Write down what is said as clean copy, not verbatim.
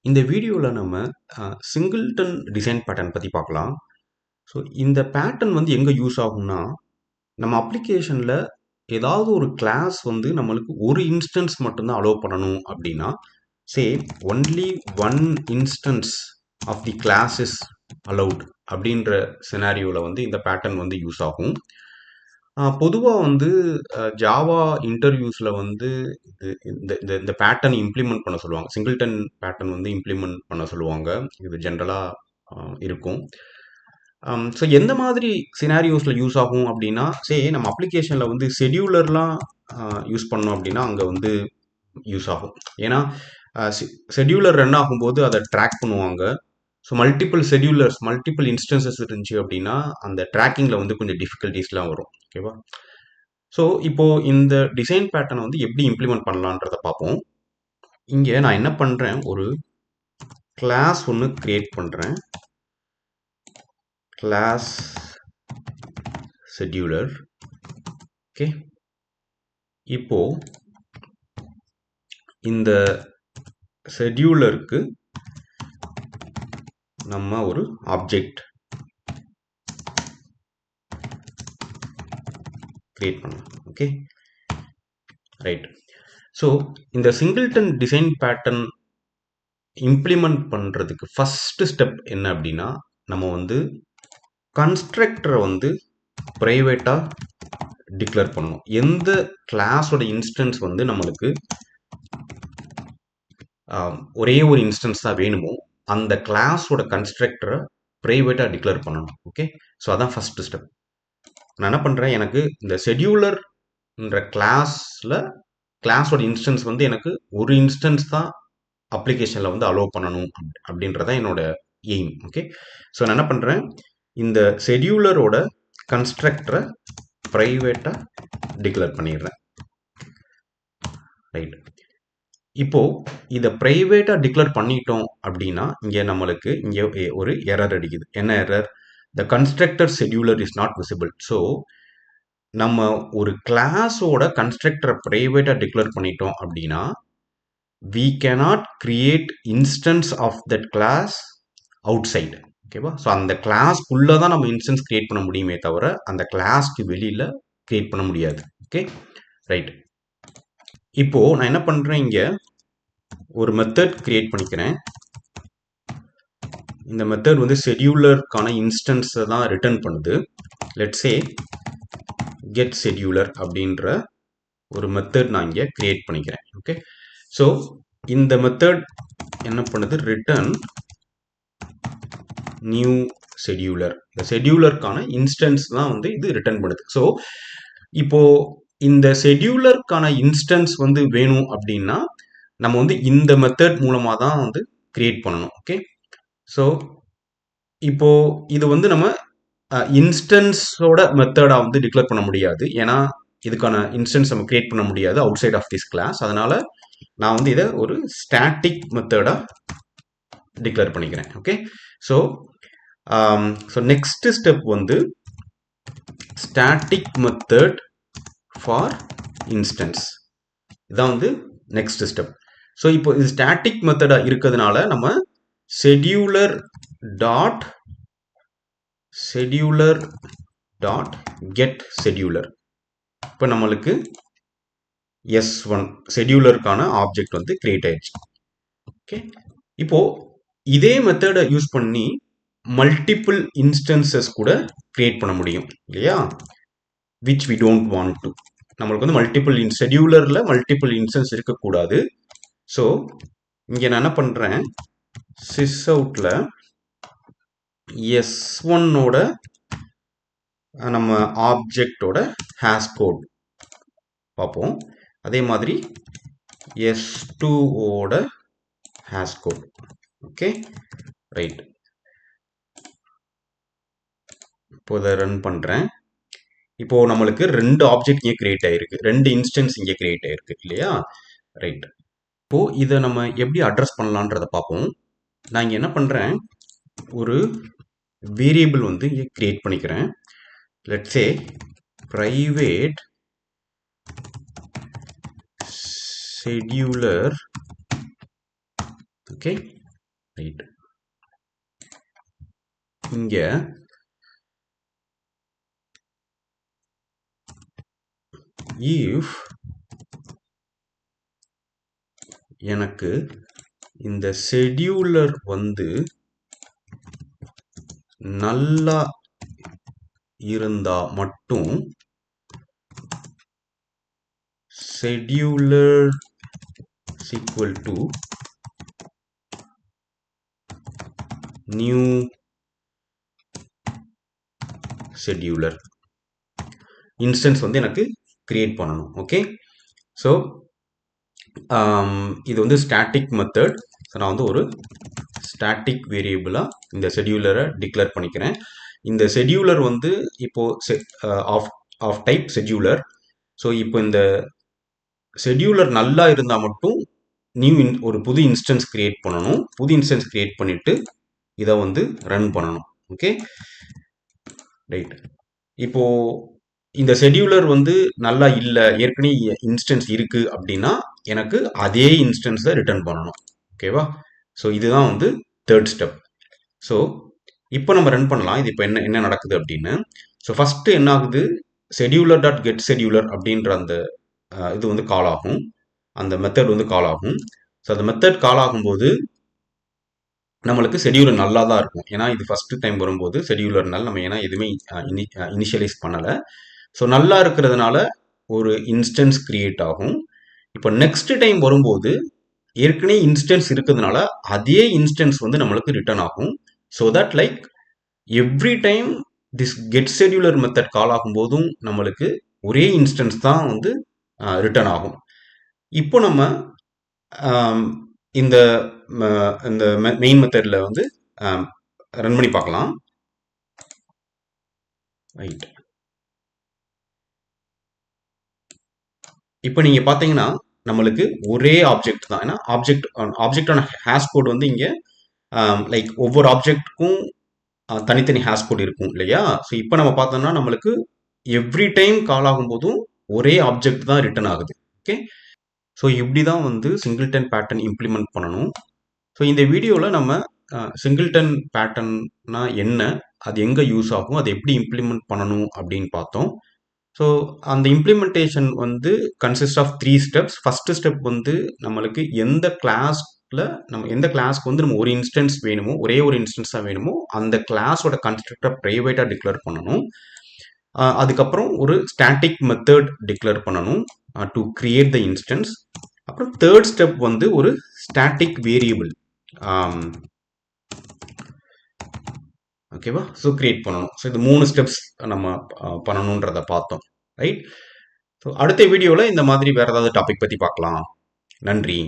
இந்த வீடியோவில் நம்ம சிங்கிள்டன் டிசைன் பேட்டர்ன் பற்றி பார்க்கலாம். ஸோ இந்த பேட்டர்ன் வந்து எங்கே யூஸ் ஆகும்னா, நம்ம அப்ளிகேஷனில் ஏதாவது ஒரு கிளாஸ் வந்து நம்மளுக்கு ஒரு இன்ஸ்டன்ஸ் மட்டும்தான் அலோவ் பண்ணணும் அப்படின்னா, say only one instance of the class is allowed அப்படின்ற சினாரியோவில் வந்து இந்த பேட்டர்ன் வந்து யூஸ் ஆகும். பொதுவாக வந்து ஜாவா இன்டர்வியூஸில் வந்து இந்த இந்த இந்த பேட்டர்ன் இம்ப்ளிமெண்ட் பண்ண சொல்லுவாங்க. சிங்கிள்டன் பேட்டர்ன் வந்து இம்ப்ளிமெண்ட் பண்ண சொல்லுவாங்க. இது ஜென்ரலாக இருக்கும். ஸோ எந்த மாதிரி சினாரியோஸில் யூஸ் ஆகும் அப்படின்னா, நம்ம அப்ளிகேஷனில் வந்து ஷெடியூலர்லாம் யூஸ் பண்ணோம் அப்படின்னா அங்கே வந்து யூஸ் ஆகும். ஏன்னா ஷெடியூலர் ரன் ஆகும்போது அதை ட்ராக் பண்ணுவாங்க. ஸோ மல்டிபிள் இன்ஸ்டன்சஸ் இருந்துச்சு அப்படின்னா அந்த ட்ராக்கிங்கில் வந்து கொஞ்சம் டிஃபிகல்ட்டிஸ்லாம் வரும். ஓகேவா? ஸோ இப்போ இந்த டிசைன் பேட்டர்னை வந்து எப்படி இம்ப்ளிமெண்ட் பண்ணலான்றத பார்ப்போம். இங்கே நான் என்ன பண்ணுறேன், ஒரு கிளாஸ் ஒன்று கிரியேட் பண்ணுறேன். Class scheduler. ஓகே, இப்போ இந்த ஷெட்யூலருக்கு நம்ம ஒரு ஆப்ஜெக்ட் கிரியேட் பண்ணலாம். Okay, right. ஸோ இந்த சிங்கிள்டன் டிசைன் பேட்டர்ன் இம்ப்ளிமெண்ட் பண்ணுறதுக்கு ஃபஸ்ட்டு ஸ்டெப் என்ன அப்படின்னா, நம்ம வந்து கன்ஸ்ட்ரக்டரை வந்து ப்ரைவேட்டாக டிக்ளேர் பண்ணணும். எந்த கிளாஸோட இன்ஸ்டன்ஸ் வந்து நம்மளுக்கு ஒரே ஒரு இன்ஸ்டன்ஸ் தான் வேணுமோ அந்த கிளாஸோட கன்ஸ்ட்ரக்டரை ப்ரைவேட்டாக டிக்ளேர் பண்ணணும். ஓகே, ஸோ அதான் ஃபஸ்ட்டு ஸ்டெப். நான் என்ன பண்ணுறேன், எனக்கு இந்த ஷெட்யூலர்ன்ற கிளாஸோட இன்ஸ்டன்ஸ் வந்து எனக்கு ஒரு இன்ஸ்டன்ஸ் தான் அப்ளிகேஷனில் வந்து அலோவ் பண்ணணும் அப்படின்றதான் என்னோட எய்ம். ஓகே, ஸோ நான் என்ன பண்ணுறேன், இந்த ஷெட்யூலரோட கன்ஸ்ட்ரக்டரை ப்ரைவேட்டாக டிக்ளேர் பண்ணிடுறேன். ரைட். இப்போ இதை ப்ரைவேட்டாக டிக்ளேர் பண்ணிட்டோம் அப்படின்னா இங்கே நம்மளுக்கு இங்கே ஒரு எரர் அடிக்குது. என்ன error? The constructor scheduler is not visible. So நம்ம ஒரு கிளாஸோட கன்ஸ்ட்ரக்டரை ப்ரைவேட்டாக டிக்ளேர் பண்ணிட்டோம் அப்படின்னா we cannot create instance of that class outside. ஓகேவா? ஸோ அந்த கிளாஸ்க்குள்ளே தான் நம்ம இன்ஸ்டன்ஸ் கிரியேட் பண்ண முடியுமே தவிர அந்த கிளாஸ்க்கு வெளியில் கிரியேட் பண்ண முடியாது. Okay, right. இப்போ நான் என்ன பண்ணுறேன், இங்கே ஒரு மெத்தட் கிரியேட் பண்ணிக்கிறேன். இந்த மெத்தட் வந்து ஷெட்யூலருக்கான இன்ஸ்டன்ஸை தான் ரிட்டர்ன் பண்ணுது. லெட்ஸ் சே கெட் ஷெட்யூலர் அப்படின்ற ஒரு மெத்தட் நான் இங்கே கிரியேட் பண்ணிக்கிறேன். ஓகே, ஸோ இந்த மெத்தட் என்ன பண்ணுது, ரிட்டர்ன் நியூ ஷெட்யூலர். இந்த ஷெட்யூலருக்கான இன்ஸ்டன்ஸ் தான் வந்து இது ரிட்டர்ன் பண்ணுது. ஸோ இப்போ இந்த ஷெட்யூலருக்கான இன்ஸ்டன்ஸ் வந்து வேணும் அப்படின்னா நம்ம வந்து இந்த மெத்தட் மூலமாக தான் வந்து கிரியேட் பண்ணணும். ஓகே, ஸோ இப்போ இது வந்து நம்ம இன்ஸ்டன்ஸோட மெத்தடாக வந்து டிக்ளேர் பண்ண முடியாது. ஏன்னா இதுக்கான இன்ஸ்டன்ஸ் நம்ம கிரியேட் பண்ண முடியாது outside of this class. அதனால நான் வந்து இதை ஒரு ஸ்டாட்டிக் மெத்தடாக டிக்ளேர் பண்ணிக்கிறேன். ஓகே, ஸோ நெக்ஸ்ட் ஸ்டெப் வந்து ஸ்டாட்டிக் மெத்தட் ஃபார் இன்ஸ்டன்ஸ். இதான் வந்து நெக்ஸ்ட் ஸ்டெப். ஸோ இப்போ இது ஸ்டாட்டிக் மெத்தடாக இருக்கிறதுனால நம்ம ஷெட்யூலர் டாட் கெட் ஷெட்யூலர். இப்போ நம்மளுக்கு S1 ஷெட்யூலருக்கான ஆப்ஜெக்ட் வந்து கிரியேட் ஆயிடுச்சு. ஓகே, இப்போ இதே மெத்தடை யூஸ் பண்ணி மல்டிபிள் இன்ஸ்டன்சஸ் கூட கிரியேட் பண்ண முடியும் இல்லையா? Which we don't want to. நம்மளுக்கு வந்து ஷெட்யூலரில் மல்டிபிள் இன்ஸ்டன்ஸ் இருக்கக்கூடாது. ஸோ இங்கே நான் என்ன பண்ணுறேன், சிஸ்அவுட்டில் S1ஓட நம்ம ஆப்ஜெக்டோட ஹேஷ் கோட் பார்ப்போம். அதே மாதிரி S2ஓட ஹேஷ் கோட். Okay, right. இப்போ இதை ரன் பண்ணுறேன். இப்போ நம்மளுக்கு ரெண்டு ஆப்ஜெக்ட் இங்கே கிரியேட் ஆயிருக்கு, ரெண்டு இன்ஸ்டன்ஸ் இங்கே கிரியேட் ஆயிருக்கு இல்லையா? ரைட். இப்போ இதை நம்ம எப்படி அட்ரஸ் பண்ணலான்றத பார்ப்போம். நான் இங்கே என்ன பண்ணுறேன், ஒரு வேரியபிள் வந்து இங்கே கிரியேட் பண்ணிக்கிறேன். Let's say private scheduler. Okay, right. இங்க if எனக்கு இந்த ஷெட்யூலர் வந்து நல்லா இருந்தா மட்டும் scheduler is equal to new scheduler instance வந்து எனக்கு கிரியேட் பண்ணணும். ஓகே, ஸோ இது வந்து ஸ்டாட்டிக் மெத்தட். ஸோ நான் வந்து ஒரு ஸ்டாட்டிக் வேரியபிளாக இந்த ஷெட்யூலரை டிக்ளேர் பண்ணிக்கிறேன். இந்த ஷெட்யூலர் வந்து இப்போ ஆஃப் டைப் ஷெட்யூலர். ஸோ இப்போ இந்த ஷெட்யூலர் நல்லா இருந்தால் மட்டும் ஒரு புது இன்ஸ்டன்ஸ் கிரியேட் பண்ணணும். புது இன்ஸ்டன்ஸ் கிரியேட் பண்ணிட்டு இதை வந்து ரன் பண்ணணும். Okay, right. இப்போ இந்த ஷெட்யூலர் வந்து நல்லா இல்லை, ஏற்கனவே இன்ஸ்டன்ஸ் இருக்கு அப்படின்னா எனக்கு அதே இன்ஸ்டன்ஸை ரிட்டர்ன் பண்ணணும். ஓகேவா? ஸோ இதுதான் வந்து தேர்ட் ஸ்டெப். ஸோ இப்போ நம்ம ரன் பண்ணலாம். இது இப்போ என்ன நடக்குது அப்படின்னு. ஸோ ஃபர்ஸ்ட் என்ன ஆகுது, ஷெட்யூலர் டாட் கெட் ஷெட்யூலர் அப்படின்ற அந்த இது வந்து கால் ஆகும். அந்த மெத்தட் வந்து கால் ஆகும். ஸோ அந்த மெத்தட் கால் ஆகும்போது நம்மளுக்கு ஷெட்யூலர் நல்லா தான் இருக்கும். ஏன்னா இது ஃபர்ஸ்ட் டைம் வரும்போது ஷெட்யூலர்னால நம்ம ஏன்னா எதுவுமே இனிஷியலைஸ் பண்ணலை. ஸோ நல்லா இருக்கிறதுனால ஒரு இன்ஸ்டன்ஸ் கிரியேட் ஆகும். இப்போ நெக்ஸ்ட் டைம் வரும்போது ஏற்கனவே இன்ஸ்டன்ஸ் இருக்கிறதுனால அதே இன்ஸ்டன்ஸ் வந்து நம்மளுக்கு ரிட்டர்ன் ஆகும். So that like every time this get scheduler method call ஆகும்போதும் நம்மளுக்கு ஒரே இன்ஸ்டன்ஸ் தான் வந்து ரிட்டர்ன் ஆகும். இப்போ நம்ம இந்த மெயின் மெத்தட்ல வந்து ரன் பண்ணி பார்க்கலாம். ரைட். இப்போ நீங்க பாத்தீங்கன்னா நம்மளுக்கு ஒரே ஆப்ஜெக்ட் தான். ஏன்னா ஆப்ஜெக்டான ஹேஷ் கோட் வந்து இங்க லைக் ஒவ்வொரு ஆப்ஜெக்ட்டுக்கும் தனித்தனி ஹேஷ் கோட் இருக்கும் இல்லையா? ஸோ இப்போ நம்ம பார்த்தோம்னா நம்மளுக்கு எவ்ரி டைம் கால் ஆகும்போதும் ஒரே ஆப்ஜெக்ட் தான் ரிட்டர்ன் ஆகுது. ஓகே, ஸோ இப்படி தான் வந்து சிங்கிள்டன் பேட்டர்ன் இம்ப்ளிமெண்ட் பண்ணணும். ஸோ இந்த வீடியோவில் நம்ம சிங்கிள்டன் பேட்டர்ன்னா என்ன, அது எங்கே யூஸ் ஆகும், அதை எப்படி இம்ப்ளிமெண்ட் பண்ணணும் அப்படின்னு பார்த்தோம். ஸோ அந்த இம்ப்ளிமெண்டேஷன் வந்து consist of 3 steps. First step வந்து நம்மளுக்கு எந்த கிளாஸ்க்கு வந்து நம்ம ஒரு இன்ஸ்டன்ஸ் வேணுமோ, ஒரே ஒரு இன்ஸ்டன்ஸ் தான் வேணுமோ, அந்த கிளாஸோட கன்ஸ்ட்ரக்டர் ப்ரைவேட்டாக டிக்ளேர் பண்ணணும். அதுக்கப்புறம் ஒரு ஸ்டாட்டிக் மெத்தட் டிக்ளேர் பண்ணணும் டு கிரியேட் த இன்ஸ்டன்ஸ். அப்புறம் தேர்ட் ஸ்டெப் வந்து ஒரு ஸ்டாட்டிக் வேரியபிள் ஓகேவா, ஸோ கிரியேட் பண்ணணும். ஸோ இது 3 ஸ்டெப்ஸ் நம்ம பண்ணணுன்றதை பார்த்தோம். ரைட். ஸோ அடுத்த வீடியோவில் இந்த மாதிரி வேற ஏதாவது டாபிக் பற்றி பார்க்கலாம். நன்றி.